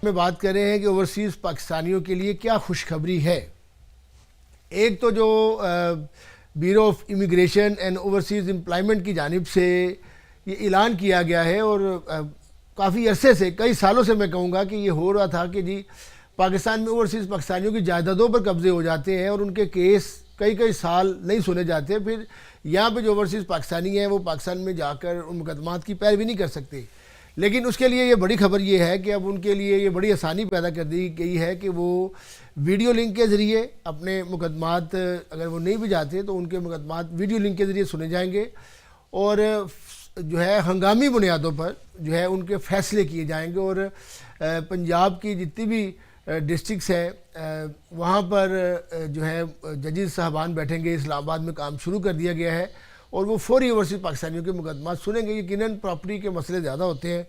میں بات کر رہے ہیں کہ اوورسیز پاکستانیوں کے لیے کیا خوشخبری ہے. ایک تو جو bureau of immigration and overseas employment کی جانب سے یہ اعلان کیا گیا ہے، اور کافی عرصے سے، کئی سالوں سے میں کہوں گا کہ یہ ہو رہا تھا کہ جی پاکستان میں اوورسیز پاکستانیوں کی جائیدادوں پر قبضے ہو جاتے ہیں اور ان کے کیس کئی سال نہیں سنے جاتے. پھر یہاں پہ جو اوورسیز پاکستانی ہیں وہ پاکستان میں جا کر ان مقدمات کی پیروی نہیں کر سکتے. لیکن اس کے لیے یہ بڑی خبر یہ ہے کہ اب ان کے لیے یہ بڑی آسانی پیدا کر دی گئی ہے کہ وہ ویڈیو لنک کے ذریعے اپنے مقدمات، اگر وہ نہیں بھی جاتے تو ان کے مقدمات ویڈیو لنک کے ذریعے سنے جائیں گے، اور جو ہے ہنگامی بنیادوں پر جو ہے ان کے فیصلے کیے جائیں گے. اور پنجاب کی جتنی بھی ڈسٹرکٹس ہیں وہاں پر جو ہے ججز صاحبان بیٹھیں گے. اسلام آباد میں کام شروع کر دیا گیا ہے اور وہ فوری اوورسیز پاکستانیوں کے مقدمات سنیں گے. یقیناً پراپرٹی کے مسئلے زیادہ ہوتے ہیں،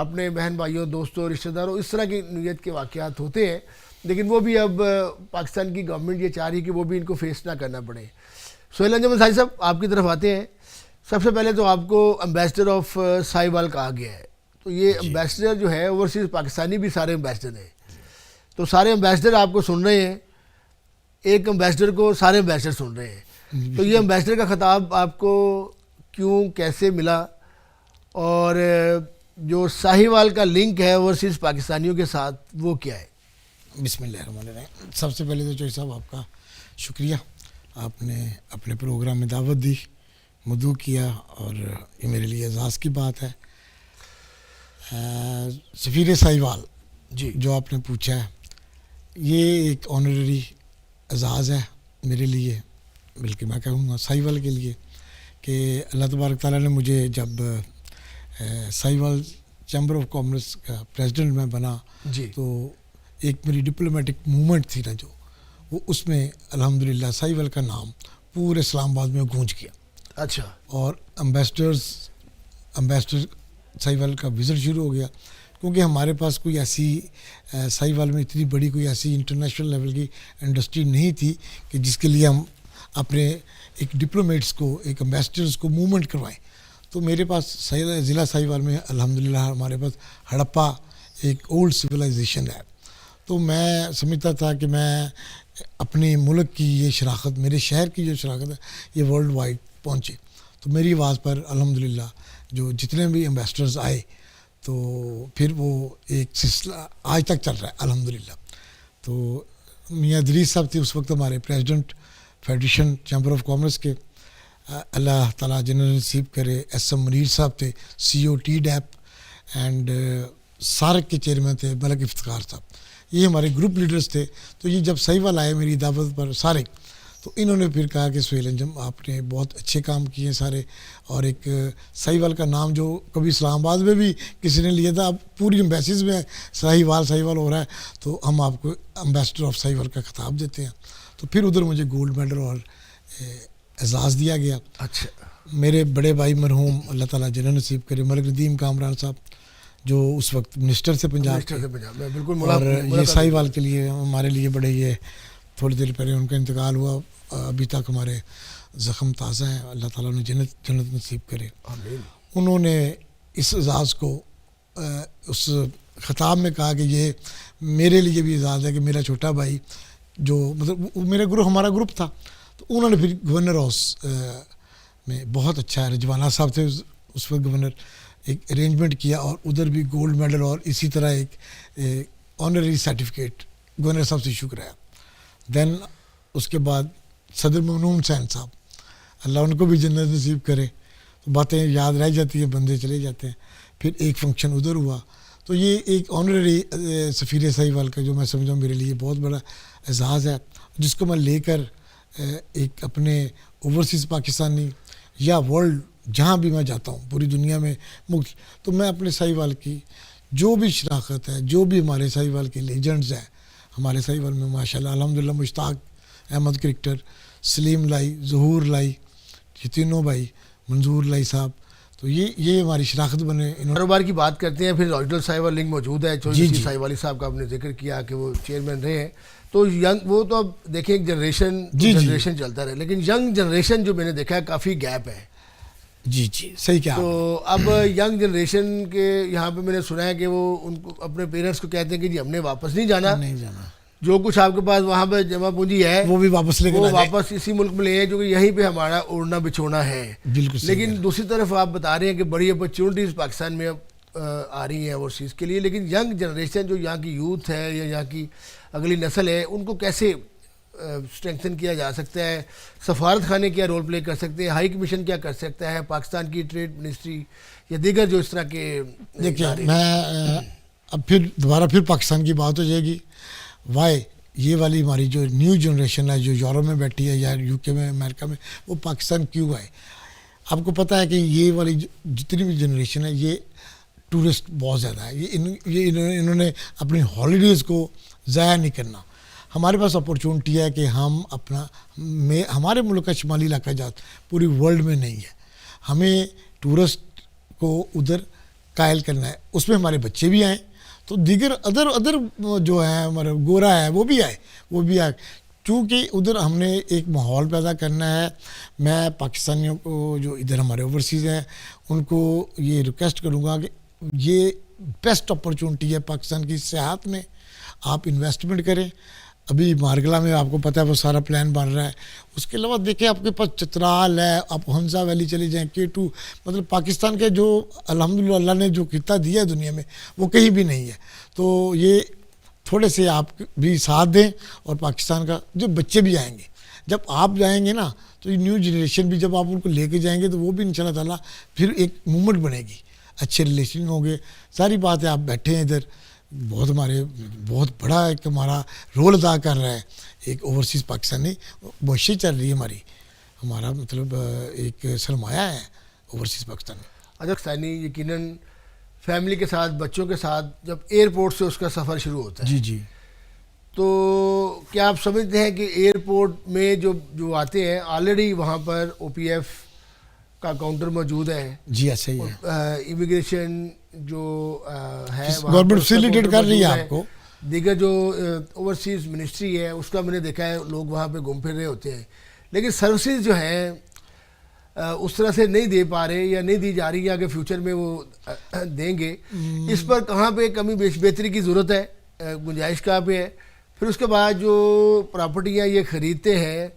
اپنے بہن بھائیوں، دوستوں، رشتہ داروں، اس طرح کی نوعیت کے واقعات ہوتے ہیں، لیکن وہ بھی اب پاکستان کی گورنمنٹ یہ چاہ رہی ہے کہ وہ بھی ان کو فیس نہ کرنا پڑے. سہیل انجم انصاری صاحب، آپ کی طرف آتے ہیں. سب سے پہلے تو آپ کو امبیسڈر آف ساہیوال کہا گیا ہے، تو یہ امبیسڈر جو ہے اوورسیز پاکستانی بھی سارے امبیسڈر ہیں، تو سارے امبیسڈر آپ کو سن رہے ہیں، ایک امبیسڈر کو سارے امبیسڈر سن رہے ہیں. تو یہ امبیسڈر کا خطاب آپ کو کیوں، کیسے ملا، اور جو ساہیوال کا لنک ہے اوورسیز پاکستانیوں کے ساتھ وہ کیا ہے؟ بسم اللہ الرحمن الرحیم. سب سے پہلے تو چوہی صاحب آپ کا شکریہ، آپ نے اپنے پروگرام میں دعوت دی، مدعو کیا، اور یہ میرے لیے اعزاز کی بات ہے. سفیر ساہیوال جی جو آپ نے پوچھا ہے، یہ ایک آنرری اعزاز ہے میرے لیے، بلکہ میں کہوں گا ساہیوال کے لیے، کہ اللہ تبارک تعالیٰ نے مجھے جب ساہیوال چیمبر آف کامرس کا پریزیڈنٹ میں بنا جی تو ایک میری ڈپلومیٹک موومنٹ تھی نا جو، وہ اس میں الحمدللہ ساہیوال کا نام پورے اسلام آباد میں گونج گیا. اچھا. اور امبیسڈر ساہیوال کا وزٹ شروع ہو گیا، کیونکہ ہمارے پاس کوئی ایسی ساہیوال میں اتنی بڑی کوئی ایسی انٹرنیشنل لیول کی انڈسٹری نہیں تھی کہ جس کے لیے ہم اپنے ایک ڈپلومیٹس کو، ایک امبیسڈرز کو موومنٹ کروائیں. تو میرے پاس ضلع ساہیوال میں الحمدللہ ہمارے پاس ہڑپا ایک اولڈ سویلائزیشن ہے. تو میں سمجھتا تھا کہ میں اپنے ملک کی یہ شراکت، میرے شہر کی جو شراکت ہے، یہ ورلڈ وائڈ پہنچے. تو میری آواز پر الحمدللہ جو جتنے بھی امبیسڈرز آئے، تو پھر وہ ایک سلسلہ آج تک چل رہا ہے الحمدللہ. تو میاں ادریس صاحب تھے اس وقت ہمارے president federation chamber of commerce کے، اللہ تعالیٰ جنرل نصیب کرے. ایس ایم منیر صاحب تھے، سی او ٹی ڈیپ، اینڈ سارک کے چیئرمین تھے ملک افتخار صاحب. یہ ہمارے گروپ لیڈرز تھے. تو یہ جب ساہیوال آئے میری دعوت پر سارک، تو انہوں نے پھر کہا کہ سہیل انجم آپ نے بہت اچھے کام کیے ہیں سارے، اور ایک ساہیوال کا نام جو کبھی اسلام آباد میں بھی کسی نے لیا تھا، اب پوری امبیسیز میں ساہیوال ہو رہا ہے، تو ہم آپ کو امبیسڈر آف ساہیوال کا خطاب دیتے ہیں. تو پھر ادھر مجھے گولڈ میڈل اور اعزاز دیا گیا. اچھا. میرے بڑے بھائی مرحوم اللہ تعالیٰ جنت نصیب کرے ملک ندیم کامران صاحب، جو اس وقت منسٹر سے پنجاب کے، اور یہ ساہیوال کے لیے ہمارے لیے بڑے، یہ تھوڑی دیر پہلے ان کا انتقال ہوا، ابھی تک ہمارے زخم تازہ ہیں، اللہ تعالیٰ نے جنت نصیب کرے. انہوں نے اس اعزاز کو اس خطاب میں کہا کہ یہ میرے لیے بھی اعزاز ہے کہ میرا چھوٹا بھائی جو مطلب میرا گروپ، ہمارا گروپ تھا، تو انہوں نے پھر گورنر ہاؤس میں بہت اچھا رجوانہ صاحب تھے اس وقت گورنر، ایک ارینجمنٹ کیا، اور ادھر بھی گولڈ میڈل اور اسی طرح ایک آنرری سرٹیفکیٹ گورنر صاحب سے ایشو کرایا. دین اس کے بعد صدر ممنون حسین صاحب، اللہ ان کو بھی جنت نصیب کرے. تو باتیں یاد رہ جاتی ہیں، بندے چلے جاتے ہیں. پھر ایک فنکشن ادھر ہوا. تو یہ ایک آنرری سفیر ساہیوال کا جو میں سمجھا میرے لیے بہت بڑا اعزاز ہے، جس کو میں لے کر ایک اپنے اوورسیز پاکستانی یا ورلڈ جہاں بھی میں جاتا ہوں پوری دنیا میں تو میں اپنے ساہیوال کی جو بھی شراکت ہے، جو بھی ہمارے ساہیوال کے لیجنڈز ہیں، ہمارے ساہیوال میں ماشاءاللہ الحمدللہ مشتاق احمد کرکٹر، سلیم لائی، ظہور لائی، یہ تینوں بھائی، منظور لائی صاحب، تو یہ ہماری شراکت بنے. کاروبار کی بات کرتے ہیں، پھر اوریجنل ساہیوال لنک موجود ہے. چودھری ساہیوالی صاحب کا آپ نے ذکر کیا کہ وہ چیئرمین رہے ہیں. تو ینگ، وہ تو اب دیکھیں ایک جنریشن چلتا رہے، لیکن ینگ جنریشن جو میں نے دیکھا ہے کافی گیپ ہے. جی جی صحیح کیا. تو اب ینگ جنریشن کے یہاں پہ میں نے سنا ہے کہ وہ ان کو اپنے پیرنٹس کو کہتے ہیں کہ جی ہم نے واپس نہیں جانا, جو کچھ آپ کے پاس وہاں پہ جمع پونجی ہے وہ بھی واپس لے کے واپس اسی ملک میں لے آئے, جو کہ یہیں پہ ہمارا اڑنا بچھونا ہے. لیکن دوسری طرف آپ بتا رہے ہیں کہ بڑی اپرچونیٹیز پاکستان میں اب آ رہی ہیں اوورسیز کے لیے, لیکن ینگ جنریشن جو یہاں کی یوتھ ہے یا یہاں کی اگلی نسل ہے, ان کو کیسے اسٹرینگتھن کیا جا سکتا ہے؟ سفارت خانے کیا رول پلے کر سکتے ہیں؟ ہائی کمیشن کیا کر سکتا ہے؟ پاکستان کی ٹریڈ منسٹری یا دیگر جو اس طرح کے. دیکھیے میں اب پھر دوبارہ پھر پاکستان کی بات ہو جائے گی. وائی یہ والی ہماری جو نیو جنریشن ہے جو یورپ میں بیٹھی ہے یا یو کے میں امریکہ میں, وہ پاکستان کیوں آئے؟ آپ کو پتہ ہے کہ یہ والی جتنی بھی جنریشن ہے یہ ٹورسٹ بہت زیادہ ہے. یہ انہوں نے اپنی ہالیڈیز کو ضائع نہیں کرنا. ہمارے پاس اپرچونٹی ہے کہ ہم اپنا ہمارے ملک کا شمالی علاقہ جات پوری ورلڈ میں نہیں ہے, ہمیں ٹورسٹ کو ادھر قائل کرنا ہے. اس میں ہمارے بچے بھی آئیں تو دیگر ادر جو ہے ہمارا گورا ہے وہ بھی آئے چونکہ ادھر ہم نے ایک ماحول پیدا کرنا ہے. میں پاکستانیوں کو جو ادھر ہمارے اوورسیز ہیں ان کو یہ ریکویسٹ کروں گا کہ یہ بیسٹ اپرچونٹی ہے پاکستان کی سیاحت میں, آپ انویسٹمنٹ کریں. ابھی مارگلا میں آپ کو پتہ ہے وہ سارا پلان بن رہا ہے. اس کے علاوہ دیکھیں آپ کے پاس چترال ہے, آپ ہنزا ویلی چلے جائیں, K2, مطلب پاکستان کے جو الحمدللہ اللہ نے جو خطہ دیا ہے دنیا میں وہ کہیں بھی نہیں ہے. تو یہ تھوڑے سے آپ بھی ساتھ دیں, اور پاکستان کا جو بچے بھی آئیں گے, جب آپ جائیں گے نا تو یہ نیو جنریشن بھی جب آپ ان کو لے کے جائیں گے تو وہ بھی انشاءاللہ تعالیٰ پھر ایک موومنٹ بنے گی, اچھے ریلیشن ہوں گے. ساری بات ہے آپ بیٹھے ہیں ادھر, بہت بڑا ایک ہمارا رول ادا کر رہا ہے ایک اوورسیز پاکستانی معیشت چل رہی ہے ہمارا مطلب ایک سرمایہ ہے اوورسیز پاکستان میں. پاکستانی یقیناً فیملی کے ساتھ بچوں کے ساتھ جب ایئرپورٹ سے اس کا سفر شروع ہوتا ہے جی تو کیا آپ سمجھتے ہیں کہ ایئرپورٹ میں جو آتے ہیں آلریڈی وہاں پر OPF کا کاؤنٹر موجود ہے؟ جی ایسا ہی ہے. امیگریشن جو ہے گورنمنٹ فیسیلیٹیٹ کر رہی ہے آپ کو. دیگر جو اوورسیز منسٹری ہے اس کا میں نے دیکھا ہے لوگ وہاں پہ گھوم پھر رہے ہوتے ہیں, لیکن سروسز جو ہیں اس طرح سے نہیں دے پا رہے یا نہیں دی جا رہی ہے کہ فیوچر میں وہ دیں گے. اس پر کہاں پہ کمی بہتری کی ضرورت ہے, گنجائش کہاں پہ ہے؟ پھر اس کے بعد جو پراپرٹیاں یہ خریدتے ہیں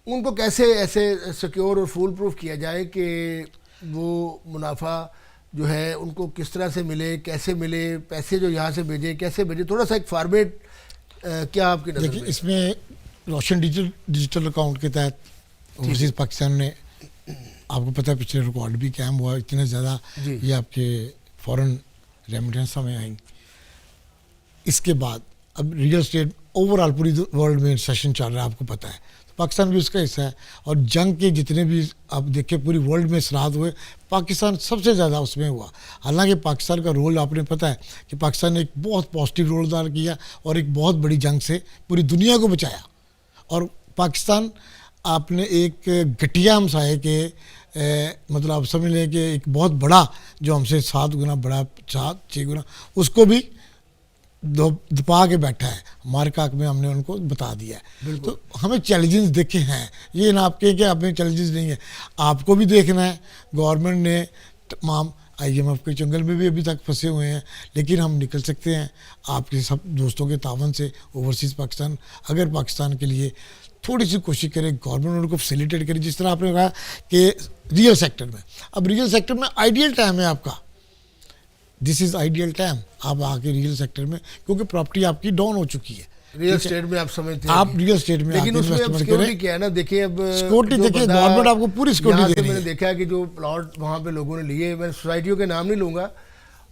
ان کو کیسے ایسے سیکیور اور فول پروف کیا جائے کہ وہ منافع جو ہے ان کو کس طرح سے ملے, کیسے ملے, پیسے جو یہاں سے بھیجیں کیسے بھیجیں, تھوڑا سا ایک فارمیٹ کیا آپ کی نظر میں؟ اس میں روشن ڈیجیٹل اکاؤنٹ کے تحت اوورسیز پاکستان نے آپ کو پتہ ہے پچھلے ریکارڈ بھی قائم ہوا, اتنے زیادہ یہ آپ کے فورن ریمیٹنس ہمیں آئیں. اس کے بعد اب ریئل اسٹیٹ اوور آل پوری ورلڈ میں سیشن چل رہا ہے آپ کو پتہ ہے, پاکستان بھی اس کا حصہ ہے. اور جنگ کے جتنے بھی آپ دیکھیں پوری ورلڈ میں اثرات ہوئے, پاکستان سب سے زیادہ اس میں ہوا. حالانکہ پاکستان کا رول آپ نے پتہ ہے کہ پاکستان نے ایک بہت پازیٹیو رول ادا کیا اور ایک بہت بڑی جنگ سے پوری دنیا کو بچایا. اور پاکستان آپ نے ایک گھٹیا ہمسائے کے مطلب آپ سمجھ لیں کہ ایک بہت بڑا جو ہم سے 7 گنا بڑا 6 گنا اس کو بھی دپا کے بیٹھا ہے. مارکاک میں ہم نے ان کو بتا دیا ہے. تو ہمیں چیلنجز دیکھے ہیں, یہ نہ آپ کہیں کہ آپ میں چیلنجز نہیں ہے, آپ کو بھی دیکھنا ہے. گورنمنٹ نے تمام IMF کے چنگل میں بھی ابھی تک پھنسے ہوئے ہیں, لیکن ہم نکل سکتے ہیں آپ کے سب دوستوں کے تعاون سے. اوورسیز پاکستان اگر پاکستان کے لیے تھوڑی سی کوشش کرے, گورنمنٹ ان کو فیسیلیٹیٹ کرے, جس طرح آپ نے کہا کہ ریئل سیکٹر میں, اب ریئل سیکٹر میں آئیڈیل ٹائم ہے آپ کا, دس از آئیڈیل ٹائم آپ آ کے ریئل سیکٹر میں, کیونکہ پراپرٹی آپ کی ڈاؤن ہو چکی ہے. ریئل اسٹیٹ میں آپ سمجھتے ہیں آپ ریئل اسٹیٹ میں لیکن اس میں اب سیکیورٹی کیا ہے نا, دیکھیں اب سیکورٹی دیکھیں گورنمنٹ آپ کو پوری سیکورٹی دے رہی ہے. میں نے دیکھا ہے کہ جو پلاٹ وہاں پہ لوگوں نے لیے, میں سوسائٹیوں کے نام نہیں لوں گا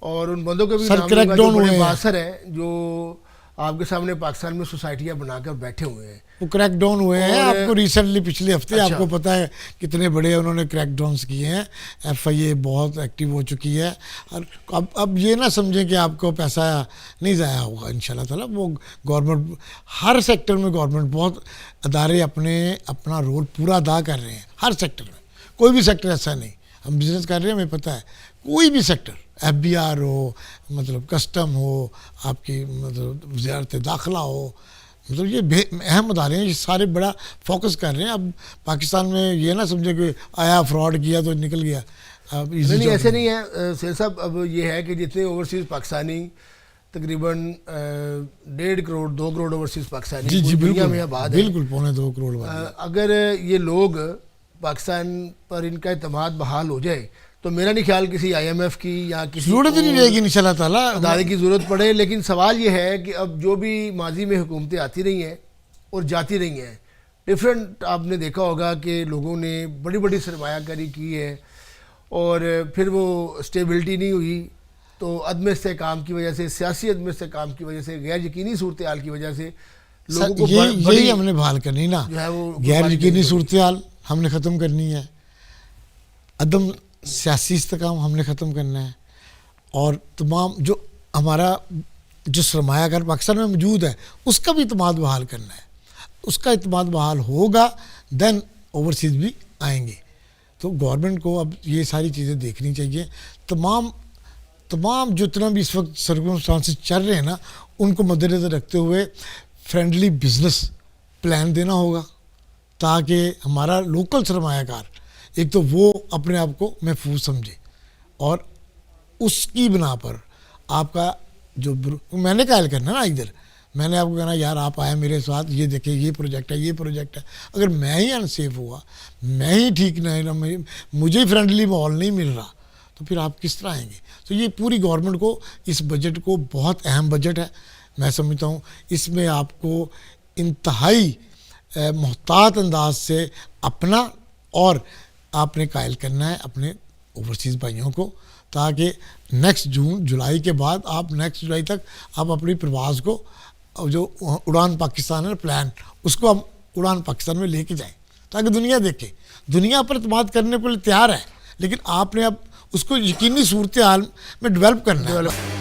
اور ان بندوں کے بھی نام لوں گا جو بڑے باثر ہیں, جو آپ کے سامنے پاکستان میں سوسائٹیاں بنا کر بیٹھے ہوئے ہیں. وہ کریک ڈاؤن ہوئے ہیں. آپ کو ریسنٹلی پچھلے ہفتے آپ کو پتہ ہے کتنے بڑے انہوں نے کریک ڈاؤنس کیے ہیں. FIA بہت ایکٹیو ہو چکی ہے. اور اب یہ نہ سمجھیں کہ آپ کو پیسہ نہیں ضائع ہوگا انشاءاللہ تعالیٰ. وہ گورنمنٹ ہر سیکٹر میں گورنمنٹ بہت ادارے اپنا رول پورا ادا کر رہے ہیں. ہر سیکٹر میں کوئی بھی سیکٹر ایسا نہیں. ہم بزنس کر رہے ہیں, ہمیں پتہ ہے کوئی بھی سیکٹر FBR ہو, مطلب کسٹم ہو, آپ کی مطلب وزارت داخلہ ہو, مطلب یہ اہم ادارے ہیں، یہ سارے بڑا فوکس کر رہے ہیں. اب پاکستان میں یہ نہ سمجھے کہ آیا فراڈ کیا تو نکل گیا. اب نہیں ایسے نہیں ہے سیر صاحب. اب یہ ہے کہ جتنے اوورسیز پاکستانی تقریباً 1.5 کروڑ 2 کروڑ اوورسیز پاکستانی جی دنیا میں آباد ہیں، بالکل 1.25 کروڑ. اگر یہ لوگ پاکستان پر ان کا اعتماد بحال ہو جائے تو میرا نہیں خیال کسی آئی ایم ایف کی یا کسی ضرورت ہی نہیں رہے گی انشاءاللہ تعالیٰ ادارے کی ضرورت پڑے. لیکن سوال یہ ہے کہ اب جو بھی ماضی میں حکومتیں آتی رہی ہیں اور جاتی رہی ہیں، ڈفرینٹ آپ نے دیکھا ہوگا کہ لوگوں نے بڑی بڑی سرمایہ کاری کی ہے اور پھر وہ اسٹیبلٹی نہیں ہوئی، تو عدم استحکام کی وجہ سے، سیاسی عدم استحکام کی وجہ سے، غیر یقینی صورتحال کی وجہ سے لوگوں کو یہی ہم نے بحال کرنی نا. جو ہے وہ غیر یقینی صورتحال ہم نے ختم کرنی ہے، عدم سیاسی استحکام ہم نے ختم کرنا ہے، اور تمام جو ہمارا جو سرمایہ کار پاکستان میں موجود ہے اس کا بھی اعتماد بحال کرنا ہے. اس کا اعتماد بحال ہوگا دین اوورسیز بھی آئیں گے. تو گورنمنٹ کو اب یہ ساری چیزیں دیکھنی چاہیے. تمام جتنا بھی اس وقت سرکمسٹانسز چل رہے ہیں نا، ان کو مد نظر رکھتے ہوئے فرینڈلی بزنس پلان دینا ہوگا تاکہ ہمارا لوکل سرمایہ کار ایک تو وہ اپنے آپ کو محفوظ سمجھے، اور اس کی بنا پر آپ کا جو میں نے قائل کرنا نا، ادھر میں نے آپ کو کہنا یار آپ آئے میرے ساتھ، یہ دیکھیں یہ پروجیکٹ ہے، یہ پروجیکٹ ہے. اگر میں ہی انسیف ہوا، میں ہی ٹھیک نہیں، مجھے فرینڈلی ماحول نہیں مل رہا، تو پھر آپ کس طرح آئیں گے؟ تو یہ پوری گورنمنٹ کو اس بجٹ کو، بہت اہم بجٹ ہے میں سمجھتا ہوں، اس میں آپ کو انتہائی محتاط انداز سے اپنا اور آپ نے قائل کرنا ہے اپنے اوورسیز بھائیوں کو، تاکہ نیکسٹ جولائی کے بعد آپ نیکسٹ جولائی تک آپ اپنی پرواز کو، جو اڑان پاکستان ہے پلان، اس کو ہم اڑان پاکستان میں لے کے جائیں تاکہ دنیا دیکھے. دنیا پر اعتماد کرنے کے لیے تیار ہے، لیکن آپ نے اب اس کو یقینی صورتحال میں ڈیولپ کرنا ہے.